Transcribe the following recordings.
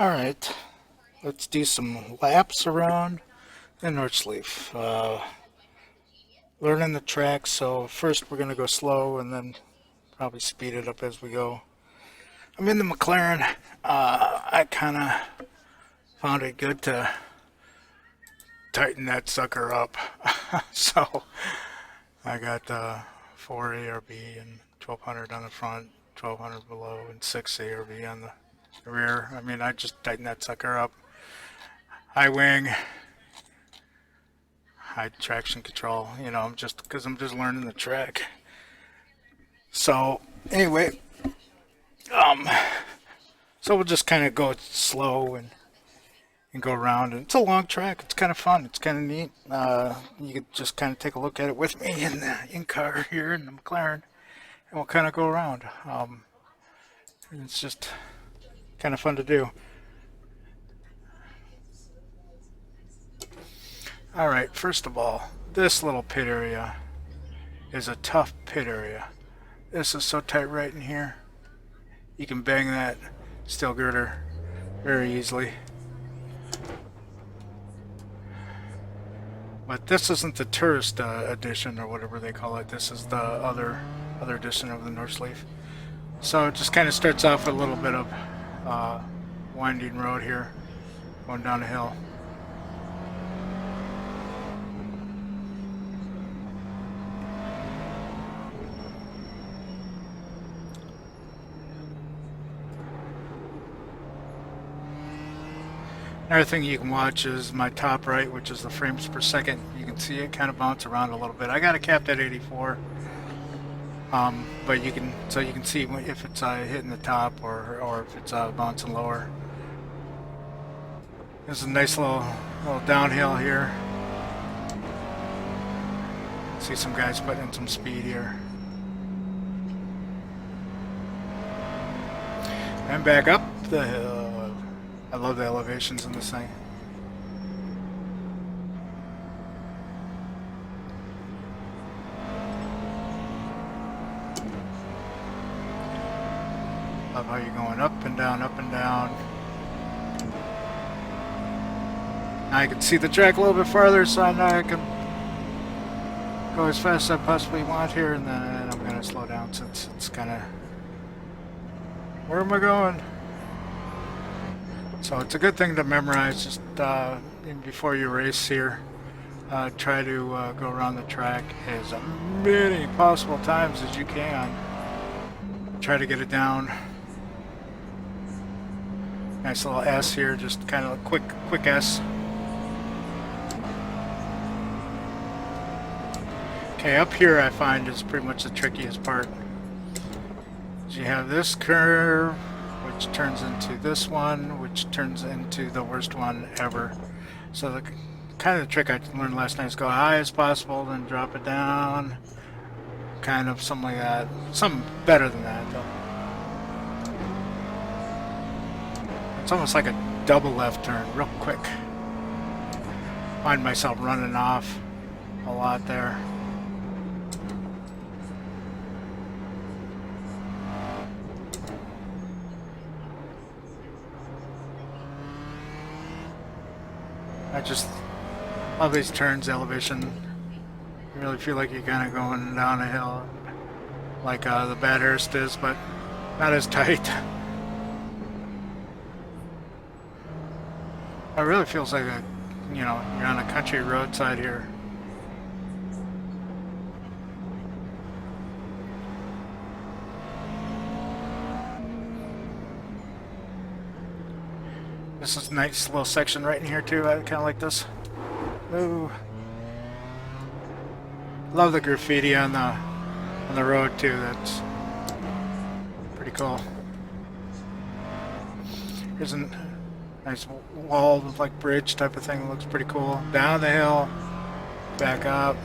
Alright, let's do some laps around the Nordschleife. Learning the track, so first we're going to go slow and then probably speed it up as we go. I'm in the McLaren. I kind of found it good to tighten that sucker up. So I got 4 ARB and 1200 on the front, 1200 below, and 6 ARB on the rear. I mean, I just tighten that sucker up. High wing, high traction control, I'm just because I'm just learning the track. So anyway, um, so we'll just kind of go slow and go around. And it's a long track. It's kind of fun. It's kind of neat. You could just kind of take a look at it with me in the in-car here in the McLaren, and we'll kind of go around. It's just kind of fun to do. Alright, first of all, this little pit area is a tough pit area. This is so tight right in here. You can bang that steel girder very easily. But this isn't the tourist edition or whatever they call it. This is the other edition of the Nordschleife. So it just kind of starts off with a little bit of winding road here, going down a hill. Another thing you can watch is my top right, which is the frames per second. You can see it kind of bounce around a little bit. I got it capped at 84, but you can see if it's hitting the top or if it's bouncing lower. There's a nice little downhill here. See some guys putting in some speed here. And back up the hill. I love the elevations in this thing. Love how you're going up and down, up and down. Now I can see the track a little bit farther, so I know I can go as fast as I possibly want here, and then I'm going to slow down since it's kind of... Where am I going? So it's a good thing to memorize just before you race here. Try to go around the track as many possible times as you can. Try to get it down. Nice little S here, just kind of a quick S. Okay, up here I find is pretty much the trickiest part. You have this curve, which turns into this one, which turns into the worst one ever. So the kind of the trick I learned last night is go high as possible, then drop it down. Kind of something like that. Something better than that, though. It's almost like a double left turn, real quick. Find myself running off a lot there. I just love these turns, elevation. You really feel like you're kind of going down a hill like the Bathurst is, but not as tight. It really feels like you're on a country roadside here. This is a nice little section right in here too. I kind of like this. Ooh. Love the graffiti on the road too. That's pretty cool. Here's a nice wall with like bridge type of thing. Looks pretty cool. Down the hill, back up,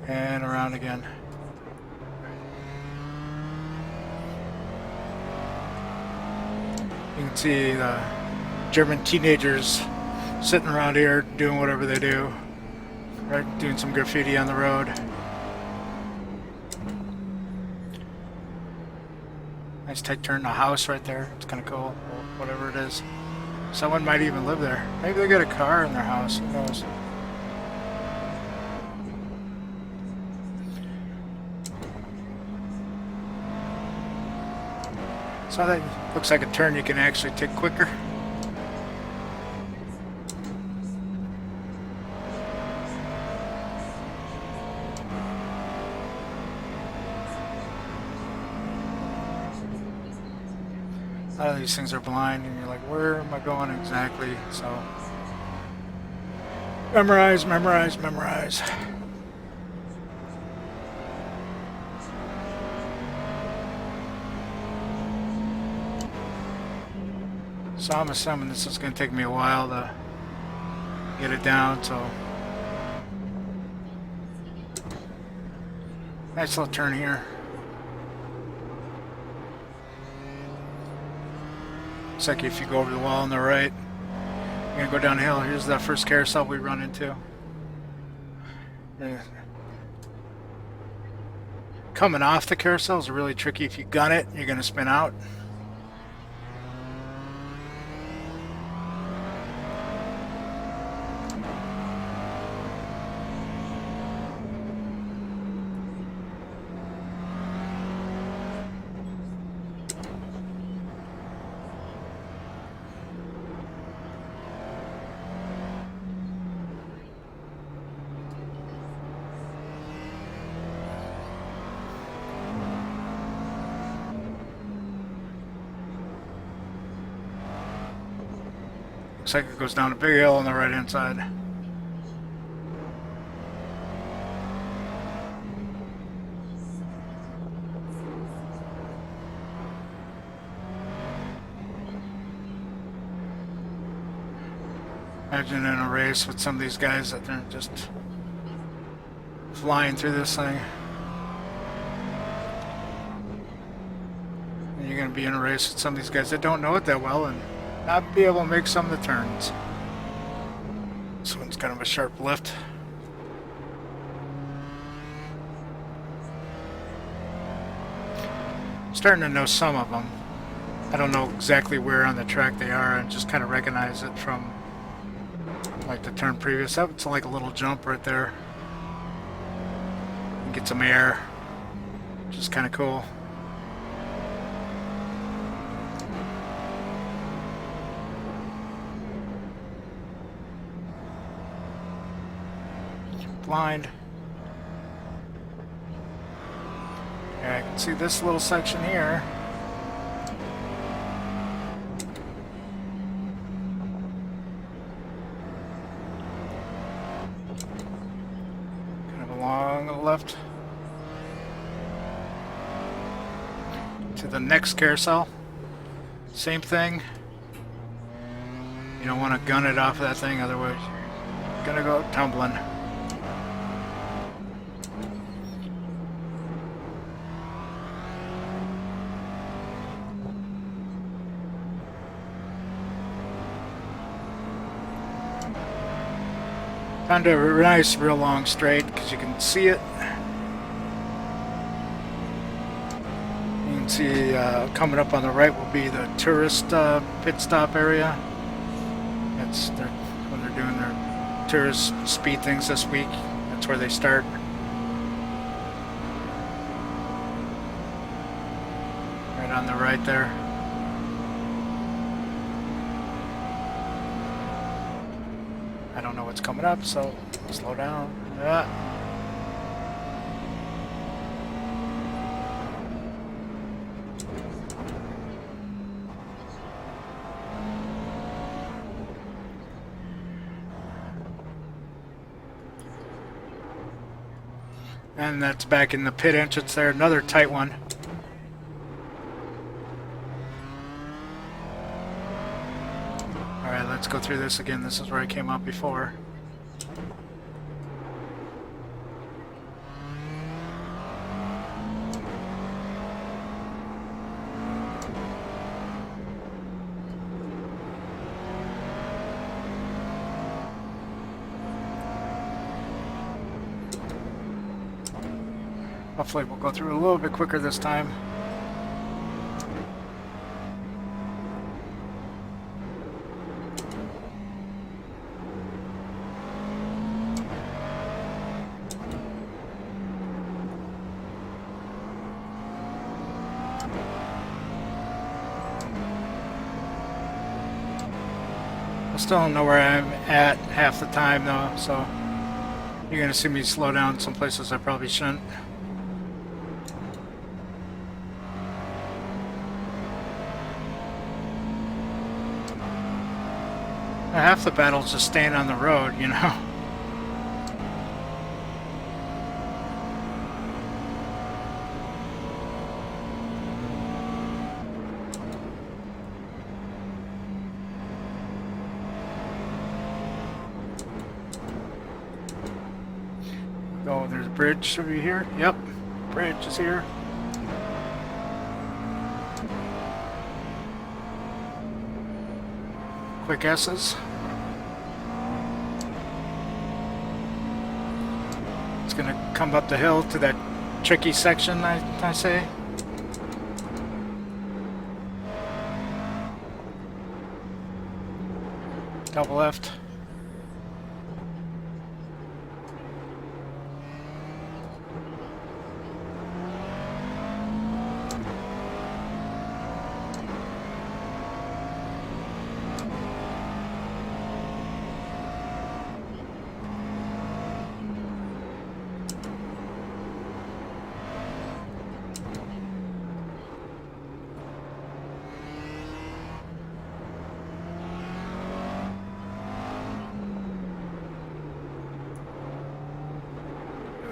and around again. You can see the German teenagers sitting around here doing whatever they do, right? Doing some graffiti on the road. Nice tight turn, a house right there. It's kind of cool, whatever it is. Someone might even live there. Maybe they got a car in their house. Who knows? So that looks like a turn you can actually take quicker. A lot of these things are blind and you're like, where am I going exactly? So memorize, memorize, memorize. So I'm assuming this is going to take me a while to get it down, so nice little turn here. Looks like if you go over the wall on the right, you're going to go downhill. Here's that first carousel we run into. Coming off the carousel is really tricky. If you gun it, you're going to spin out. Looks like it goes down a big hill on the right hand side. Imagine in a race with some of these guys that they're just flying through this thing. And you're going to be in a race with some of these guys that don't know it that well and not be able to make some of the turns. This one's kind of a sharp left. I'm starting to know some of them. I don't know exactly where on the track they are, and just kind of recognize it from like the turn previous. That's like a little jump right there. And get some air, which is kind of cool. Blind. Yeah, I can see this little section here. Kind of along the left to the next carousel. Same thing. You don't want to gun it off of that thing, otherwise you're gonna go tumbling. Found a nice, real long straight because you can see it. You can see coming up on the right will be the tourist pit stop area. That's when they're doing their tourist speed things this week. That's where they start. Right on the right there. I don't know what's coming up, so slow down. Yeah. And that's back in the pit entrance there, another tight one. Alright, let's go through this again. This is where I came up before. Hopefully we'll go through a little bit quicker this time. still don't know where I'm at half the time though, so you're gonna see me slow down some places I probably shouldn't. Half the battle's just staying on the road, you know. Oh, there's a bridge over here. Yep, bridge is here. Quick S's. It's gonna come up the hill to that tricky section, I say. Double left.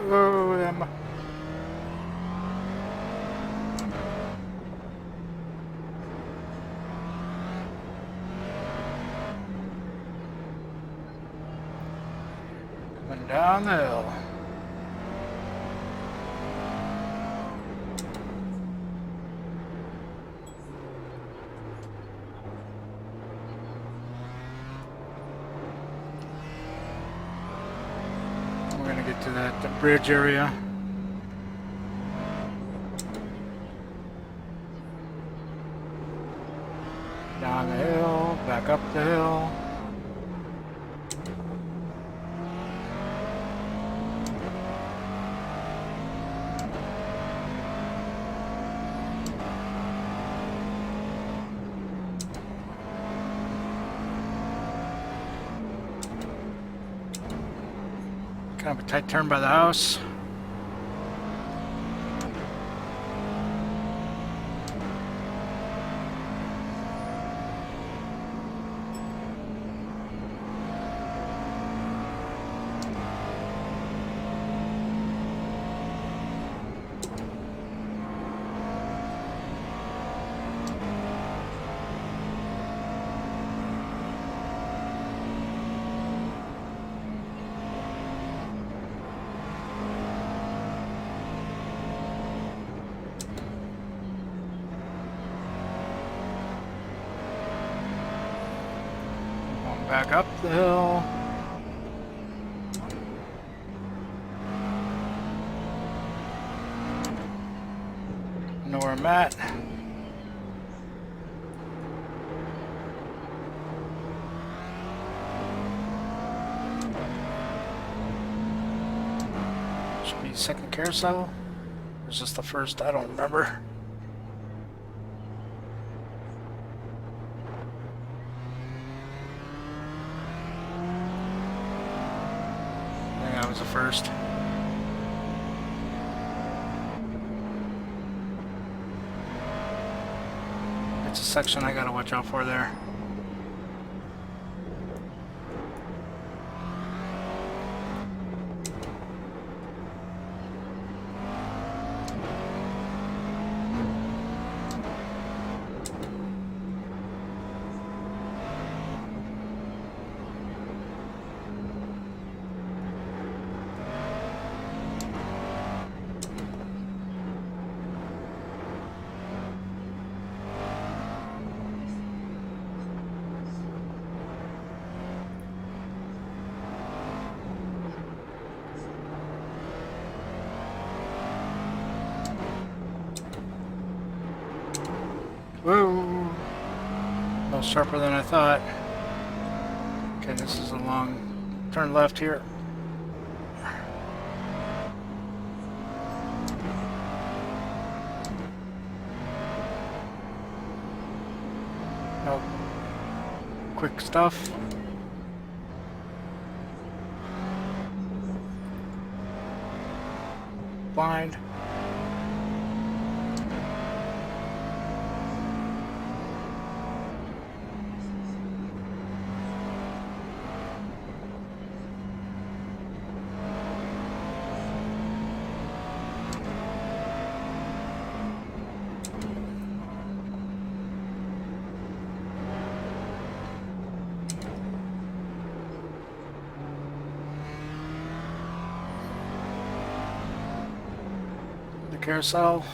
Oh, Emma. Coming down the hill. We're gonna get to the bridge area. Down the hill, back up the hill. Kind of a tight turn by the house. Back up the hill. Know where I'm at. Should be second carousel. Or is this the first? I don't remember. That was the first. It's a section I gotta watch out for there. Whoa! A little sharper than I thought. Okay, this is a long turn left here. Nope. Quick stuff. blind. The carousel.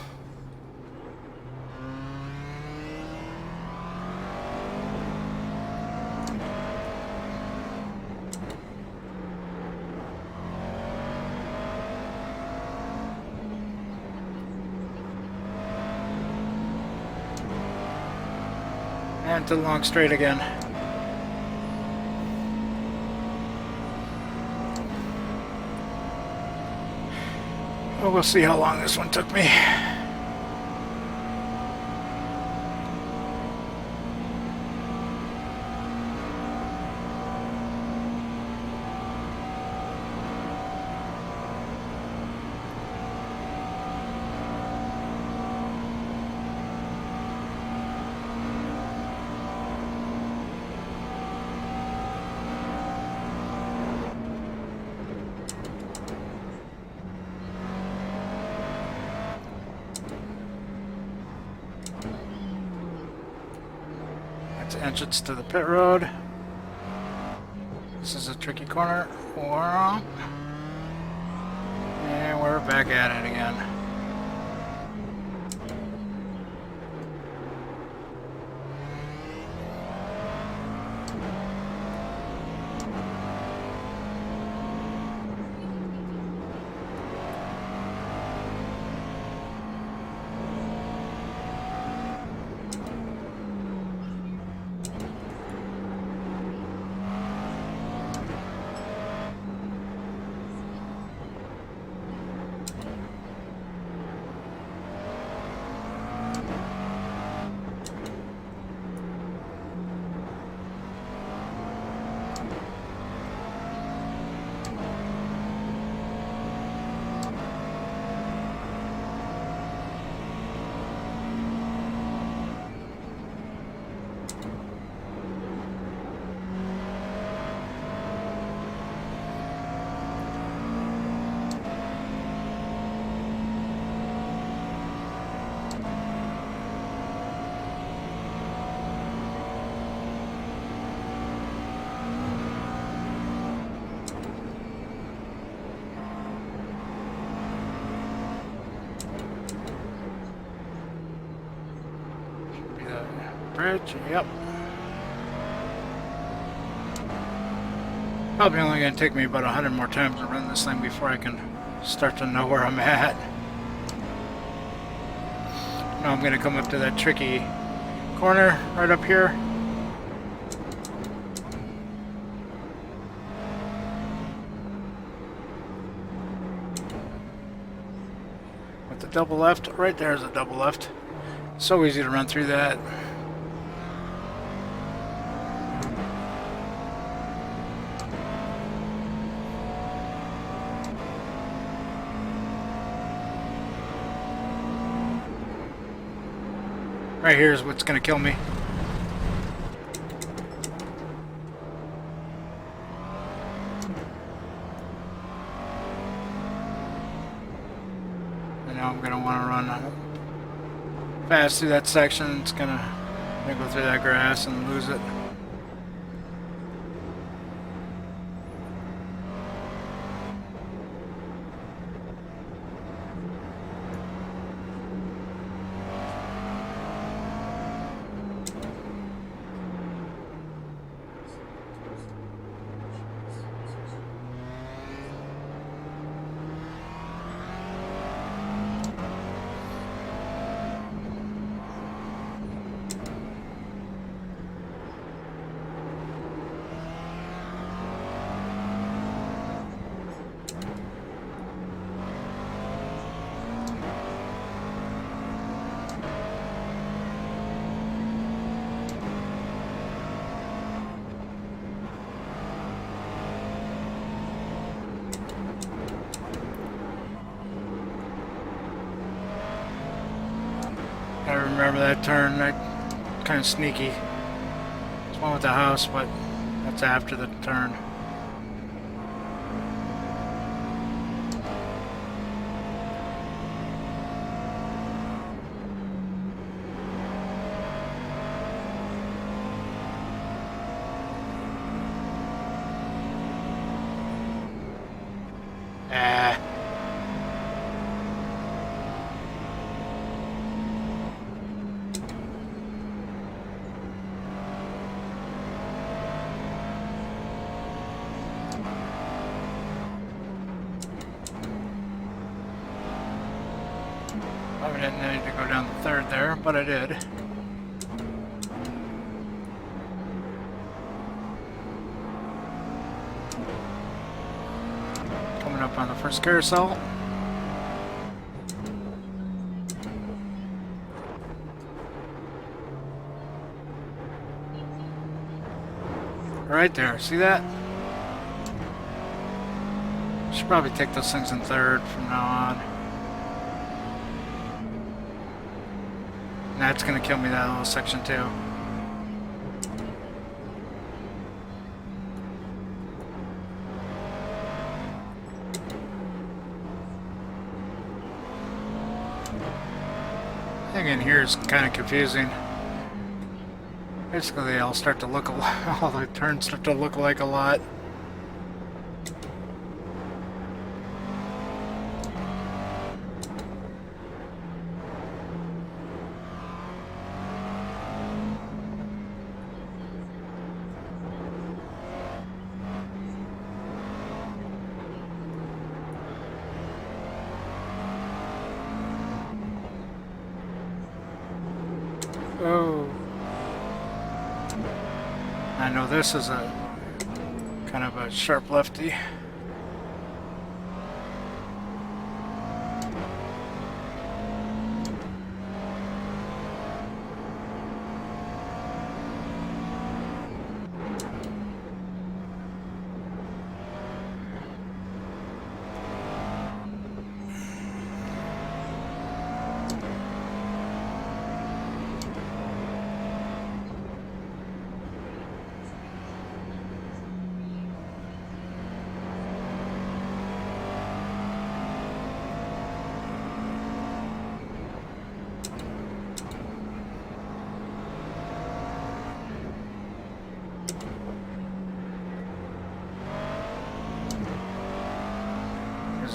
And to the long straight again. Well, we'll see how long this one took me. Entrance to the pit road. This is a tricky corner. And we're back at it again. Bridge, yep. Probably only going to take me about 100 more times to run this thing before I can start to know where I'm at. Now I'm going to come up to that tricky corner right up here. With the double left, right there is a double left. So easy to run through that. Right here is what's going to kill me. And now I'm going to want to run fast through that section. It's going to go through that grass and lose it. I remember that turn. That kind of sneaky. It's one with the house, but that's after the turn. Probably didn't need to go down the third there, but I did. Coming up on the first carousel. Right there, see that? Should probably take those things in third from now on. And that's gonna kill me, that little section too. I think in here is kind of confusing. Basically, they all start to look a lot. All the turns start to look like a lot. Oh. I know this is a kind of a sharp lefty.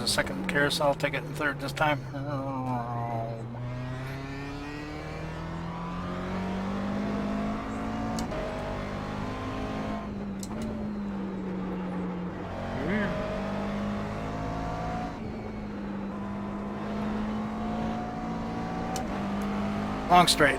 Second carousel, I'll take it in third this time. Long straight.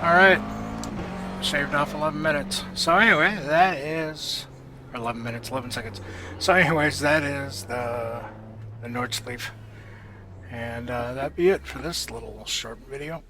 Alright, shaved off 11 minutes. So anyway, that is, or 11 minutes, 11 seconds. So anyways, that is the Nordschleife. And that'd be it for this little short video.